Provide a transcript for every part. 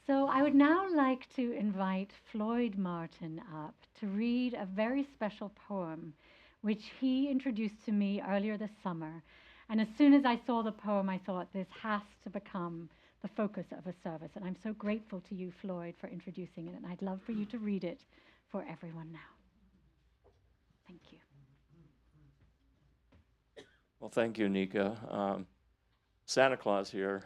So I would now like to invite Floyd Martin up to read a very special poem which he introduced to me earlier this summer. And as soon as I saw the poem, I thought this has to become the focus of a service. And I'm so grateful to you, Floyd, for introducing it. And I'd love for you to read it for everyone now. Thank you. Well, thank you, Nica. Santa Claus here,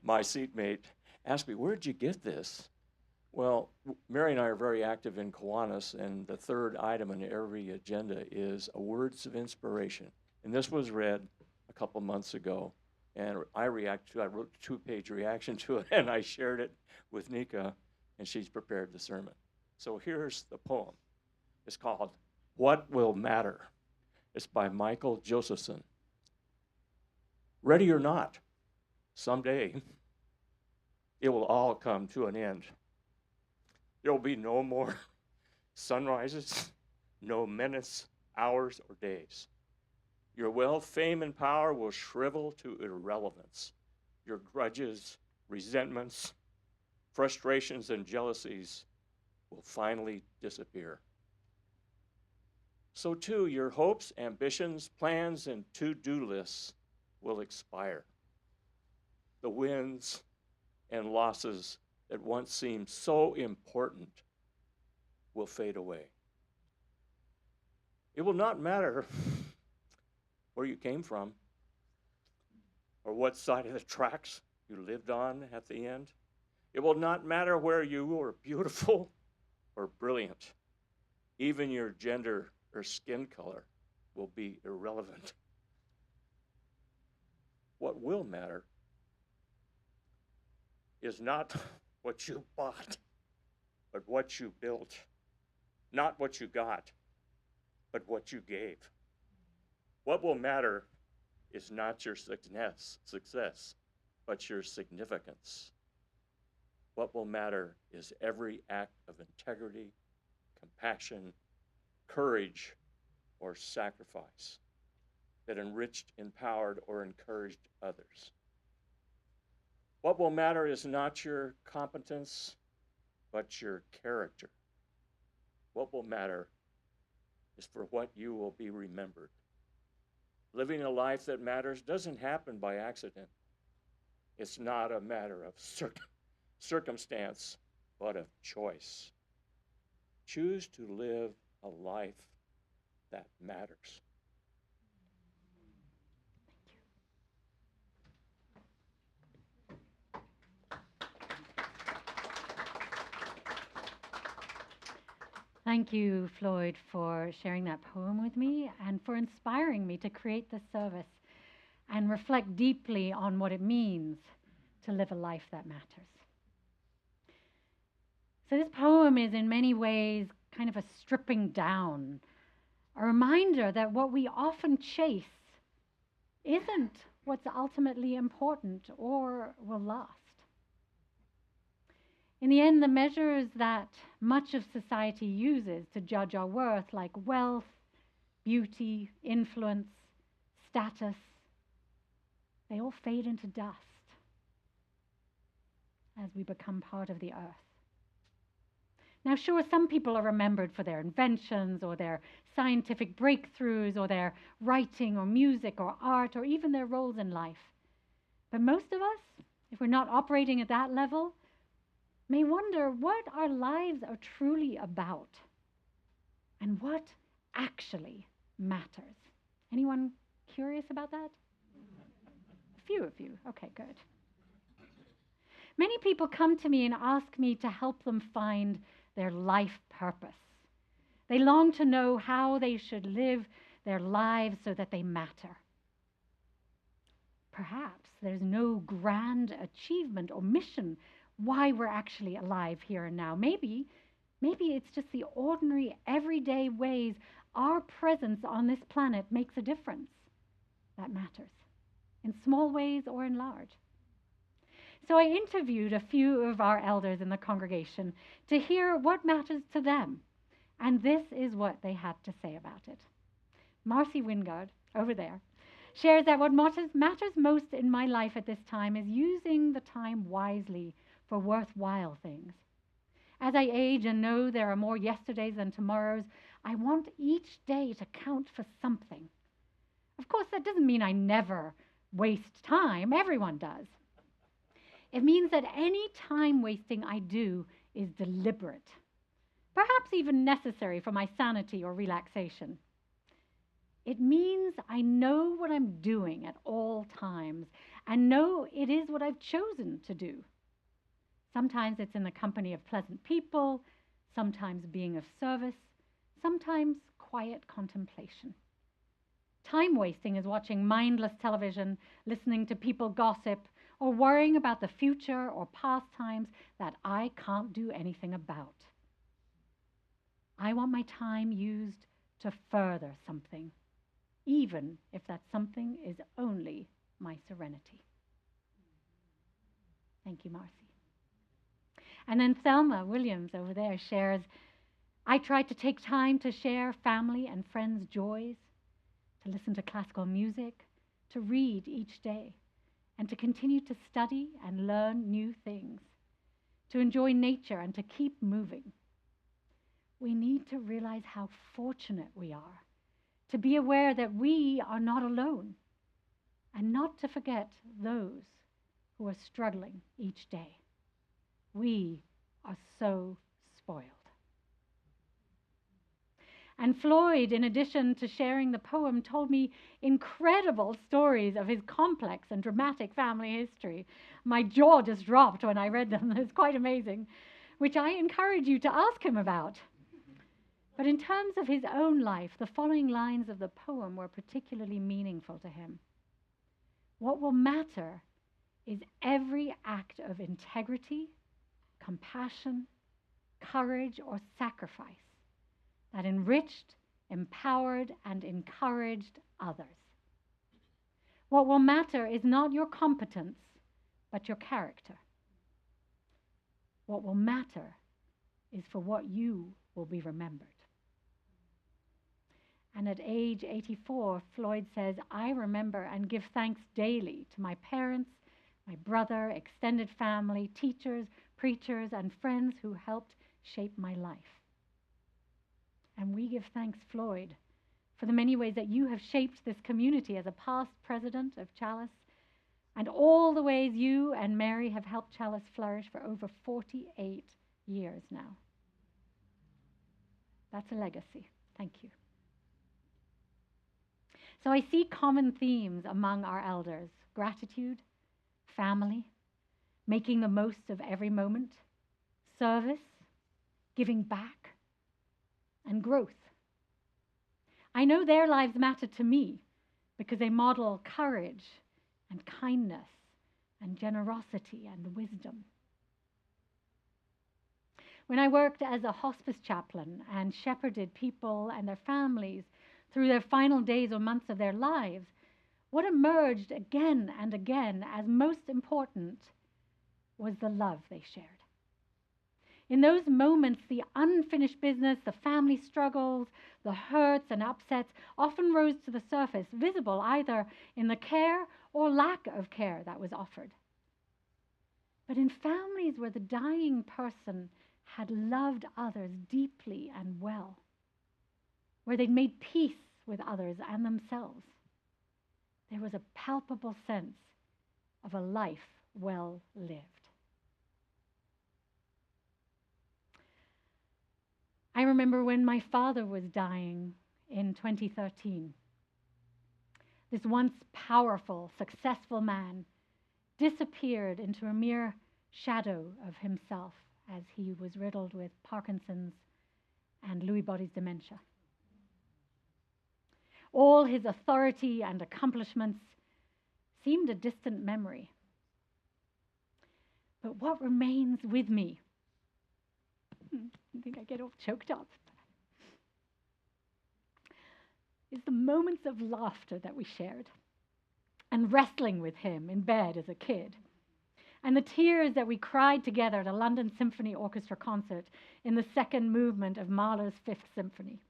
my seatmate, asked me, where'd you get this? Well, Mary and I are very active in Kiwanis, and the third item on every agenda is a words of inspiration. And this was read a couple months ago, and I reacted to it. I wrote a 2-page reaction to it, and I shared it with Nica, and she's prepared the sermon. So here's the poem. It's called What Will Matter? It's by Michael Josephson. Ready or not, someday it will all come to an end. There will be no more sunrises, no minutes, hours, or days. Your wealth, fame, and power will shrivel to irrelevance. Your grudges, resentments, frustrations, and jealousies will finally disappear. So too, your hopes, ambitions, plans, and to-do lists will expire. The wins and losses that once seemed so important will fade away. It will not matter where you came from or what side of the tracks you lived on at the end. It will not matter where you were beautiful or brilliant. Even your gender or skin color will be irrelevant. What will matter is not what you bought, but what you built. Not what you got, but what you gave. What will matter is not your success, but your significance. What will matter is every act of integrity, compassion, courage, or sacrifice that enriched, empowered, or encouraged others. What will matter is not your competence, but your character. What will matter is for what you will be remembered. Living a life that matters doesn't happen by accident. It's not a matter of circumstance, but of choice. Choose to live a life that matters. Thank you, Floyd, for sharing that poem with me and for inspiring me to create this service and reflect deeply on what it means to live a life that matters. So this poem is in many ways kind of a stripping down, a reminder that what we often chase isn't what's ultimately important or will last. In the end, the measures that much of society uses to judge our worth, like wealth, beauty, influence, status, they all fade into dust as we become part of the earth. Now, sure, some people are remembered for their inventions or their scientific breakthroughs or their writing or music or art or even their roles in life. But most of us, if we're not operating at that level, may wonder what our lives are truly about and what actually matters. Anyone curious about that? A few of you. Okay, good. Many people come to me and ask me to help them find their life purpose. They long to know how they should live their lives so that they matter. Perhaps there's no grand achievement or mission why we're actually alive here and now. Maybe it's just the ordinary, everyday ways our presence on this planet makes a difference that matters, in small ways or in large. So I interviewed a few of our elders in the congregation to hear what matters to them, and this is what they had to say about it. Marcy Wingard, over there, shares that what matters most in my life at this time is using the time wisely for worthwhile things. As I age and know there are more yesterdays than tomorrows, I want each day to count for something. Of course, that doesn't mean I never waste time. Everyone does. It means that any time wasting I do is deliberate, perhaps even necessary for my sanity or relaxation. It means I know what I'm doing at all times and know it is what I've chosen to do. Sometimes it's in the company of pleasant people, sometimes being of service, sometimes quiet contemplation. Time wasting is watching mindless television, listening to people gossip, or worrying about the future or pastimes that I can't do anything about. I want my time used to further something, even if that something is only my serenity. Thank you, Marcy. And then Thelma Williams over there shares, I try to take time to share family and friends' joys, to listen to classical music, to read each day, and to continue to study and learn new things, to enjoy nature and to keep moving. We need to realize how fortunate we are, to be aware that we are not alone, and not to forget those who are struggling each day. We are so spoiled. And Floyd, in addition to sharing the poem, told me incredible stories of his complex and dramatic family history. My jaw just dropped when I read them. It was quite amazing, which I encourage you to ask him about. But in terms of his own life, the following lines of the poem were particularly meaningful to him. What will matter is every act of integrity, compassion, courage, or sacrifice that enriched, empowered, and encouraged others. What will matter is not your competence, but your character. What will matter is for what you will be remembered. And at age 84, Floyd says, I remember and give thanks daily to my parents, my brother, extended family, teachers, preachers, and friends who helped shape my life. And we give thanks, Floyd, for the many ways that you have shaped this community as a past president of Chalice, and all the ways you and Mary have helped Chalice flourish for over 48 years now. That's a legacy. Thank you. So I see common themes among our elders: gratitude, family, making the most of every moment, service, giving back, and growth. I know their lives matter to me because they model courage and kindness and generosity and wisdom. When I worked as a hospice chaplain and shepherded people and their families through their final days or months of their lives, what emerged again and again as most important was the love they shared. In those moments, the unfinished business, the family struggles, the hurts and upsets often rose to the surface, visible either in the care or lack of care that was offered. But in families where the dying person had loved others deeply and well, where they'd made peace with others and themselves, there was a palpable sense of a life well lived. I remember when my father was dying in 2013. This once powerful, successful man disappeared into a mere shadow of himself as he was riddled with Parkinson's and Lewy body's dementia. All his authority and accomplishments seemed a distant memory. But what remains with me, I think I get all choked up, is the moments of laughter that we shared, and wrestling with him in bed as a kid, and the tears that we cried together at a London Symphony Orchestra concert in the second movement of Mahler's Fifth Symphony,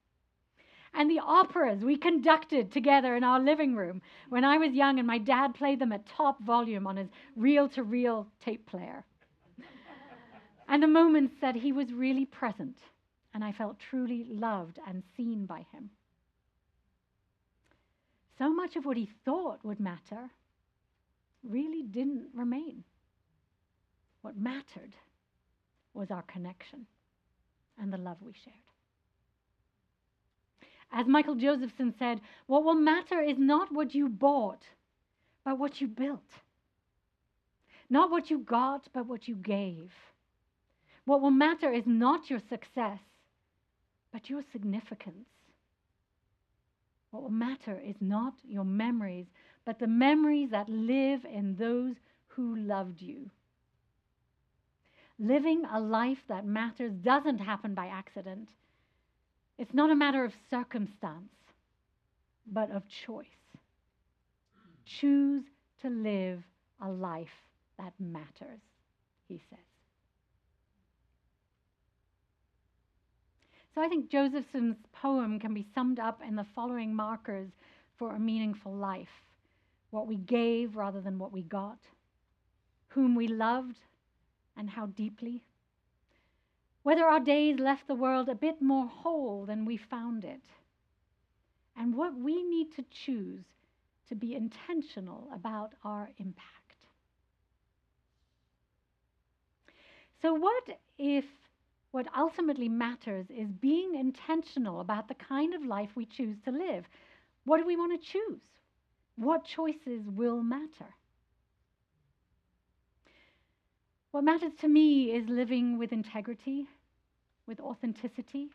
And the operas we conducted together in our living room when I was young and my dad played them at top volume on his reel-to-reel tape player. And the moments that he was really present and I felt truly loved and seen by him. So much of what he thought would matter really didn't remain. What mattered was our connection and the love we shared. As Michael Josephson said, what will matter is not what you bought, but what you built. Not what you got, but what you gave. What will matter is not your success, but your significance. What will matter is not your memories, but the memories that live in those who loved you. Living a life that matters doesn't happen by accident. It's not a matter of circumstance, but of choice. Choose to live a life that matters, he says. So I think Josephson's poem can be summed up in the following markers for a meaningful life. What we gave rather than what we got. Whom we loved and how deeply. Whether our days left the world a bit more whole than we found it. And what we need to choose to be intentional about our impact. So what if what ultimately matters is being intentional about the kind of life we choose to live? What do we want to choose? What choices will matter? What matters to me is living with integrity, with authenticity,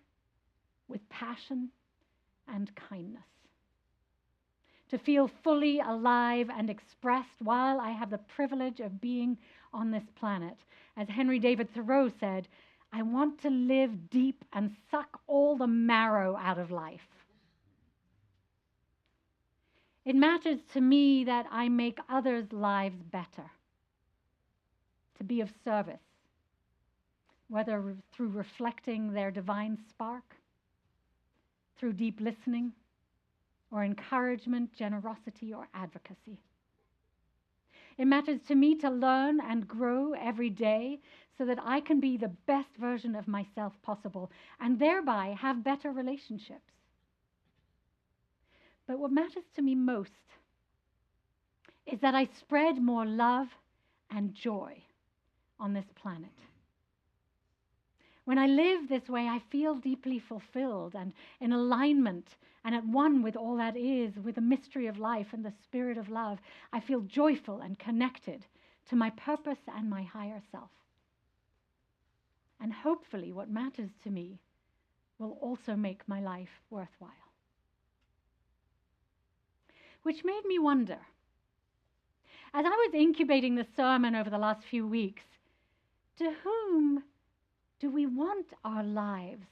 with passion and kindness. To feel fully alive and expressed while I have the privilege of being on this planet. As Henry David Thoreau said, I want to live deep and suck all the marrow out of life. It matters to me that I make others' lives better, to be of service, whether through reflecting their divine spark, through deep listening, or encouragement, generosity, or advocacy. It matters to me to learn and grow every day so that I can be the best version of myself possible and thereby have better relationships. But what matters to me most is that I spread more love and joy on this planet. When I live this way, I feel deeply fulfilled and in alignment and at one with all that is, with the mystery of life and the spirit of love. I feel joyful and connected to my purpose and my higher self. And hopefully what matters to me will also make my life worthwhile. Which made me wonder, as I was incubating the sermon over the last few weeks, to whom do we want our lives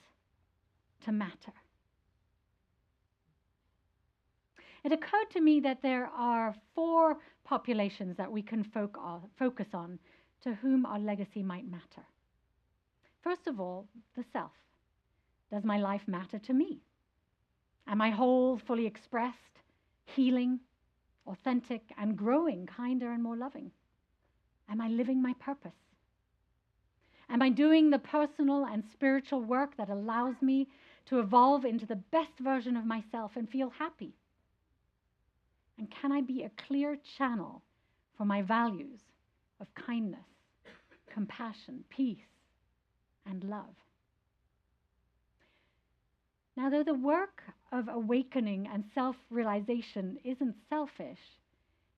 to matter? It occurred to me that there are 4 populations that we can focus on to whom our legacy might matter. First of all, the self. Does my life matter to me? Am I whole, fully expressed, healing, authentic, and growing, kinder and more loving? Am I living my purpose? Am I doing the personal and spiritual work that allows me to evolve into the best version of myself and feel happy? And can I be a clear channel for my values of kindness, compassion, peace, and love? Now, though the work of awakening and self-realization isn't selfish,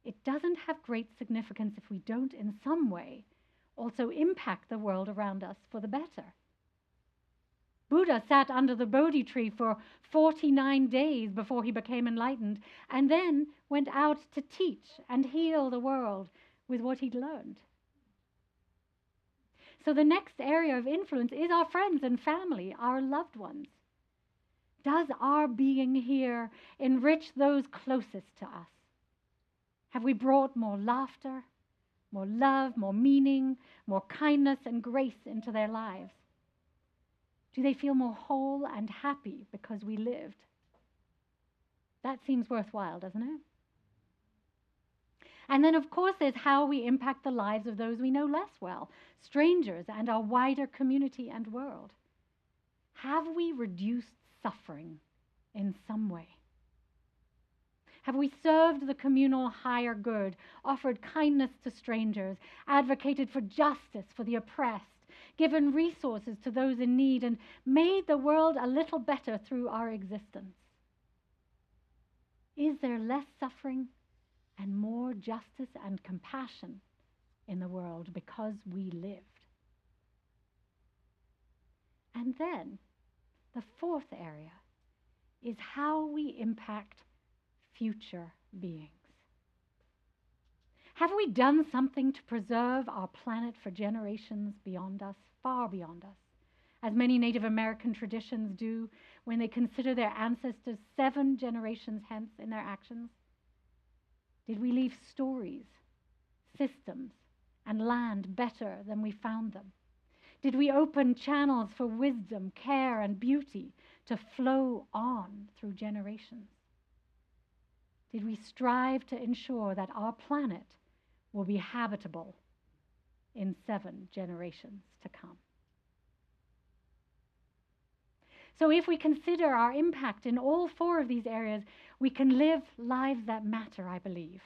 it doesn't have great significance if we don't, in some way, also impact the world around us for the better. Buddha sat under the Bodhi tree for 49 days before he became enlightened, and then went out to teach and heal the world with what he'd learned. So the next area of influence is our friends and family, our loved ones. Does our being here enrich those closest to us? Have we brought more laughter, more love, more meaning, more kindness and grace into their lives? Do they feel more whole and happy because we lived? That seems worthwhile, doesn't it? And then, of course, there's how we impact the lives of those we know less well, strangers, and our wider community and world. Have we reduced suffering in some way? Have we served the communal higher good, offered kindness to strangers, advocated for justice for the oppressed, given resources to those in need, and made the world a little better through our existence? Is there less suffering and more justice and compassion in the world because we lived? And then, the fourth area is how we impact future beings. Have we done something to preserve our planet for generations beyond us, far beyond us, as many Native American traditions do when they consider their ancestors 7 generations hence in their actions? Did we leave stories, systems, and land better than we found them? Did we open channels for wisdom, care, and beauty to flow on through generations? Did we strive to ensure that our planet will be habitable in 7 generations to come? So if we consider our impact in all 4 of these areas, we can live lives that matter, I believe.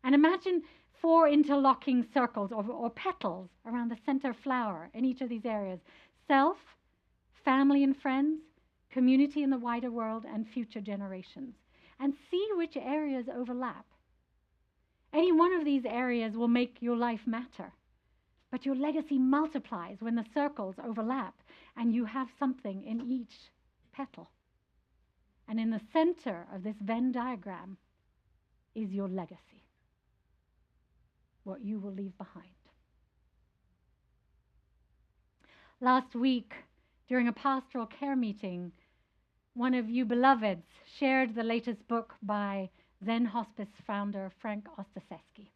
And imagine 4 interlocking circles or petals around the center flower in each of these areas: self, family and friends, community in the wider world, and future generations. And see which areas overlap. Any one of these areas will make your life matter, but your legacy multiplies when the circles overlap and you have something in each petal. And in the center of this Venn diagram is your legacy, what you will leave behind. Last week, during a pastoral care meeting, one of you beloveds shared the latest book by Zen Hospice founder Frank Ostaseski.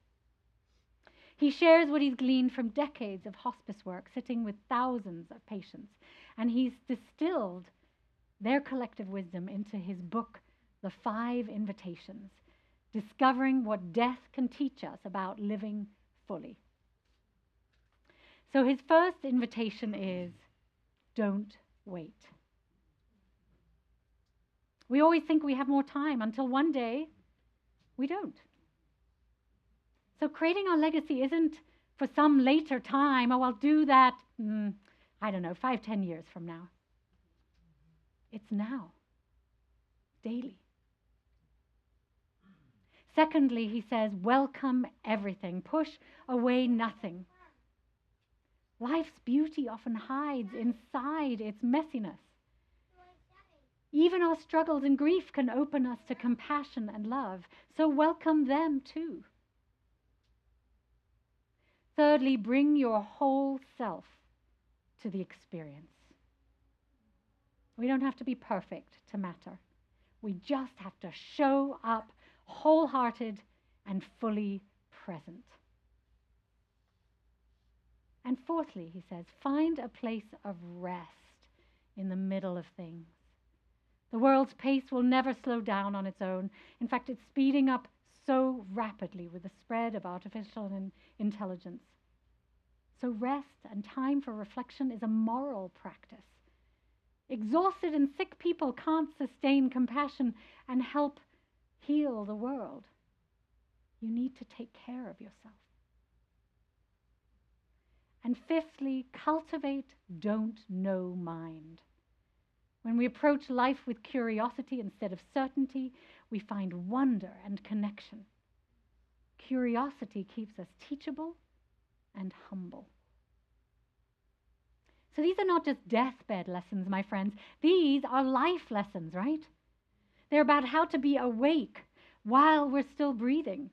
He shares what he's gleaned from decades of hospice work, sitting with thousands of patients, and he's distilled their collective wisdom into his book, The 5 Invitations, discovering what death can teach us about living fully. So his first invitation is, don't wait. We always think we have more time until one day we don't. So creating our legacy isn't for some later time. Oh, I'll do that, 5, 10 years from now. It's now, daily. Secondly, he says, welcome everything. Push away nothing. Life's beauty often hides inside its messiness. Even our struggles and grief can open us to compassion and love, so welcome them too. Thirdly, bring your whole self to the experience. We don't have to be perfect to matter. We just have to show up wholehearted and fully present. And fourthly, he says, find a place of rest in the middle of things. The world's pace will never slow down on its own. In fact, it's speeding up so rapidly with the spread of artificial intelligence. So rest and time for reflection is a moral practice. Exhausted and sick people can't sustain compassion and help heal the world. You need to take care of yourself. And fifthly, cultivate don't know mind. When we approach life with curiosity instead of certainty, we find wonder and connection. Curiosity keeps us teachable and humble. So these are not just deathbed lessons, my friends. These are life lessons, right? They're about how to be awake while we're still breathing.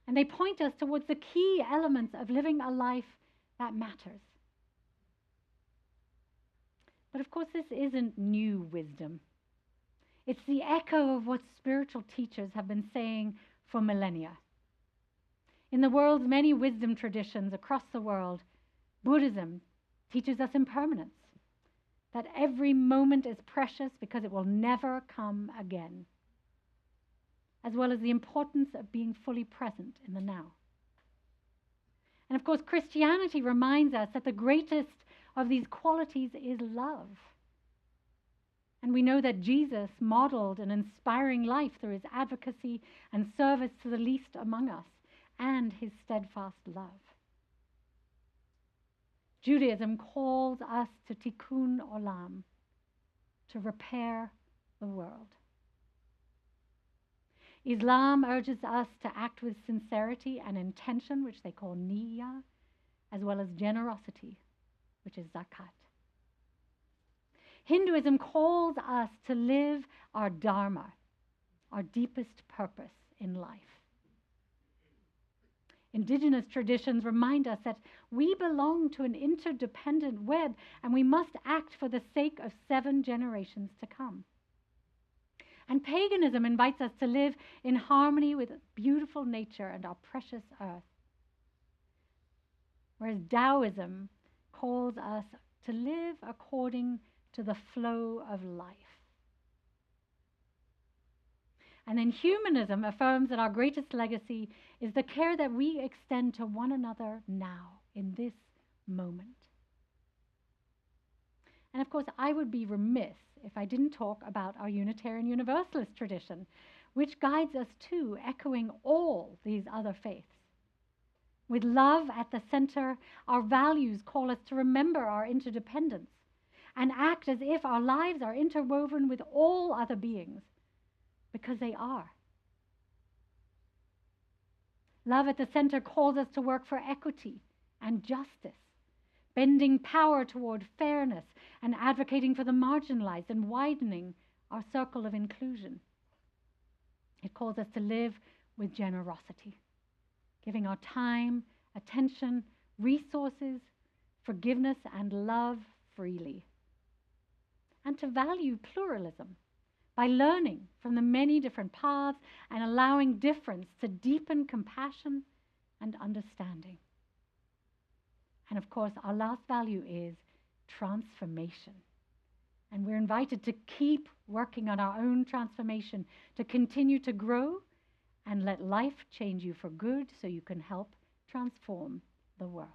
And they point us towards the key elements of living a life that matters. But of course, this isn't new wisdom. It's the echo of what spiritual teachers have been saying for millennia. In the world's many wisdom traditions across the world, Buddhism teaches us impermanence, that every moment is precious because it will never come again. as well as the importance of being fully present in the now. And of course, Christianity reminds us that the greatest of these qualities is love. And we know that Jesus modeled an inspiring life through his advocacy and service to the least among us and his steadfast love. Judaism calls us to tikkun olam, to repair the world. Islam urges us to act with sincerity and intention, which they call niyyah, as well as generosity, which is zakat. Hinduism calls us to live our dharma, our deepest purpose in life. Indigenous traditions remind us that we belong to an interdependent web and we must act for the sake of 7 generations to come. And paganism invites us to live in harmony with beautiful nature and our precious earth. Whereas Taoism calls us to live according to the flow of life. And then humanism affirms that our greatest legacy is the care that we extend to one another now, in this moment. And of course, I would be remiss if I didn't talk about our Unitarian Universalist tradition, which guides us too, echoing all these other faiths. With love at the center, our values call us to remember our interdependence and act as if our lives are interwoven with all other beings, because they are. Love at the center calls us to work for equity and justice, bending power toward fairness and advocating for the marginalized and widening our circle of inclusion. It calls us to live with generosity, giving our time, attention, resources, forgiveness, and love freely. And to value pluralism by learning from the many different paths and allowing difference to deepen compassion and understanding. And of course, our last value is transformation. And we're invited to keep working on our own transformation, to continue to grow and let life change you for good so you can help transform the world.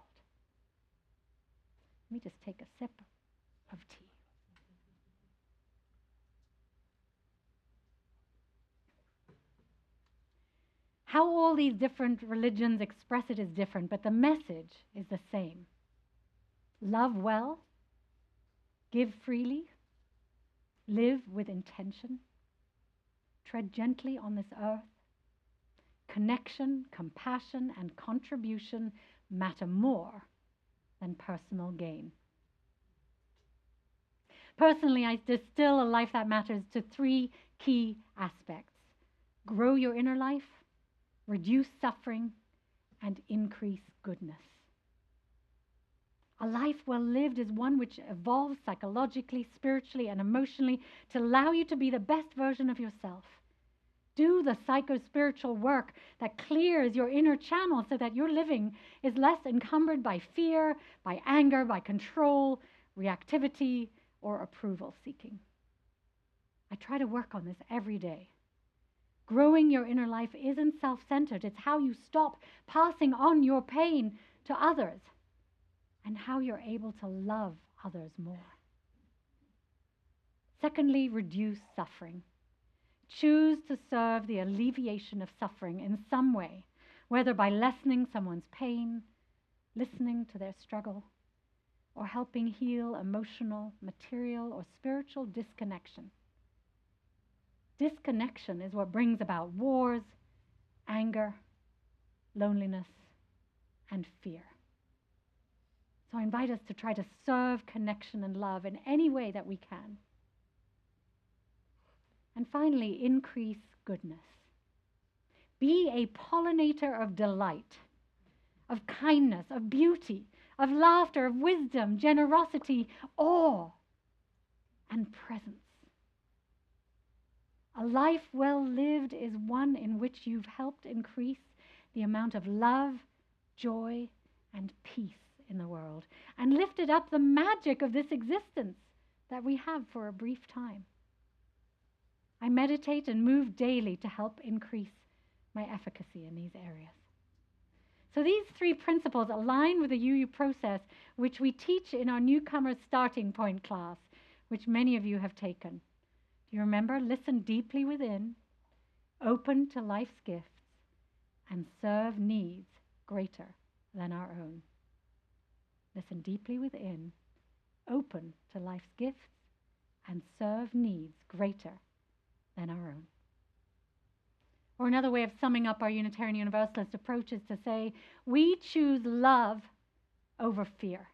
Let me just take a sip of tea. How all these different religions express it is different, but the message is the same. Love well, give freely, live with intention, tread gently on this earth. Connection, compassion, and contribution matter more than personal gain. Personally, I distill a life that matters to 3 key aspects: grow your inner life, reduce suffering, and increase goodness. A life well lived is one which evolves psychologically, spiritually, and emotionally to allow you to be the best version of yourself. Do the psycho-spiritual work that clears your inner channel so that your living is less encumbered by fear, by anger, by control, reactivity, or approval seeking. I try to work on this every day. Growing your inner life isn't self-centered. It's how you stop passing on your pain to others and how you're able to love others more. Secondly, reduce suffering. Choose to serve the alleviation of suffering in some way, whether by lessening someone's pain, listening to their struggle, or helping heal emotional, material, or spiritual disconnection. Disconnection is what brings about wars, anger, loneliness, and fear. So I invite us to try to serve connection and love in any way that we can. And finally, increase goodness. Be a pollinator of delight, of kindness, of beauty, of laughter, of wisdom, generosity, awe, and presence. A life well lived is one in which you've helped increase the amount of love, joy, and peace in the world, and lifted up the magic of this existence that we have for a brief time. I meditate and move daily to help increase my efficacy in these areas. So these three principles align with the UU process, which we teach in our newcomers starting point class, which many of you have taken. Do you remember? Listen deeply within, open to life's gifts, and serve needs greater than our own. Listen deeply within, open to life's gifts, and serve needs greater than our own. Or another way of summing up our Unitarian Universalist approach is to say, we choose love over fear.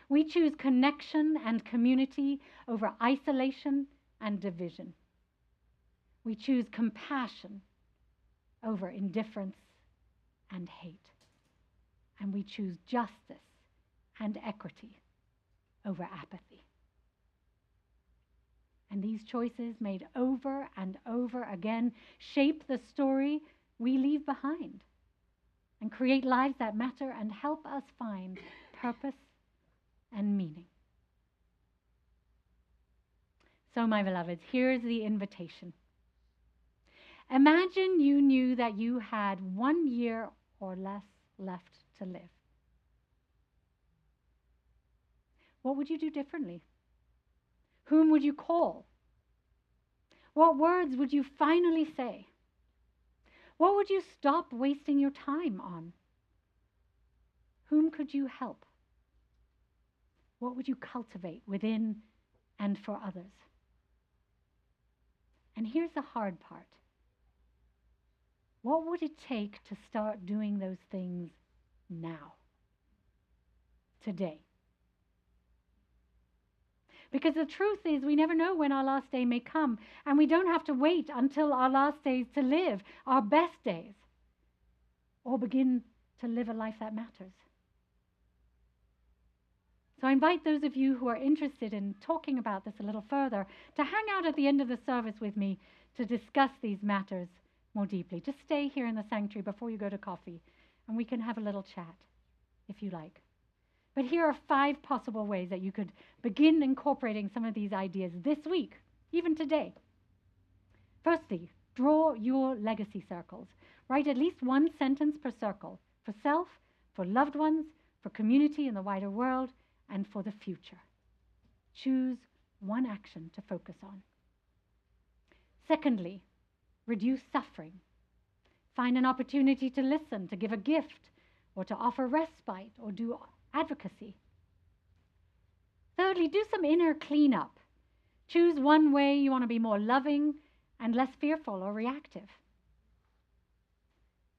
We choose connection and community over isolation and division. We choose compassion over indifference and hate. And we choose justice and equity over apathy. And these choices, made over and over again, shape the story we leave behind and create lives that matter and help us find purpose and meaning. So, my beloveds, here's the invitation. Imagine you knew that you had 1 year or less left to live. What would you do differently? Whom would you call? What words would you finally say? What would you stop wasting your time on? Whom could you help? What would you cultivate within and for others? And here's the hard part. What would it take to start doing those things now? Today? Because the truth is, we never know when our last day may come, and we don't have to wait until our last days to live our best days or begin to live a life that matters. So I invite those of you who are interested in talking about this a little further to hang out at the end of the service with me to discuss these matters more deeply. Just stay here in the sanctuary before you go to coffee, and we can have a little chat if you like. But here are 5 possible ways that you could begin incorporating some of these ideas this week, even today. Firstly, draw your legacy circles. Write at least 1 sentence per circle for self, for loved ones, for community in the wider world, and for the future. Choose 1 action to focus on. Secondly, reduce suffering. Find an opportunity to listen, to give a gift, or to offer respite, or do advocacy. Thirdly, do some inner cleanup. Choose 1 way you want to be more loving and less fearful or reactive.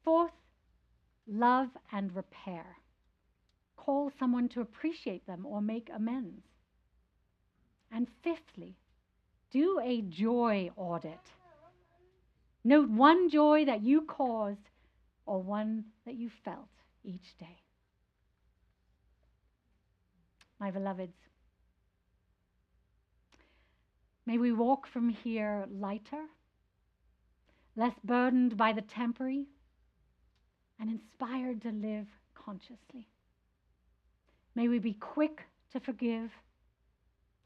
Fourth, love and repair. Call someone to appreciate them or make amends. And fifthly, do a joy audit. Note 1 joy that you caused or 1 that you felt each day. My beloveds, may we walk from here lighter, less burdened by the temporary, and inspired to live consciously. May we be quick to forgive,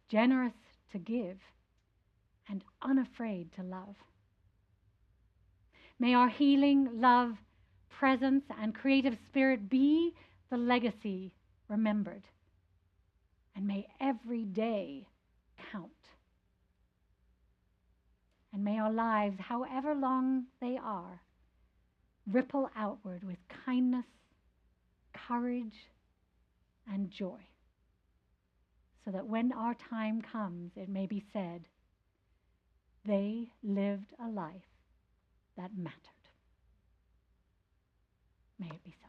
generous to give, and unafraid to love. May our healing, love, presence, and creative spirit be the legacy remembered. And may every day count. And may our lives, however long they are, ripple outward with kindness, courage, and joy, so that when our time comes, it may be said, they lived a life that mattered. May it be so.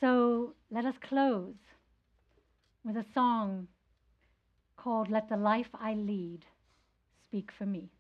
So let us close with a song called Let the Life I Lead Speak for Me.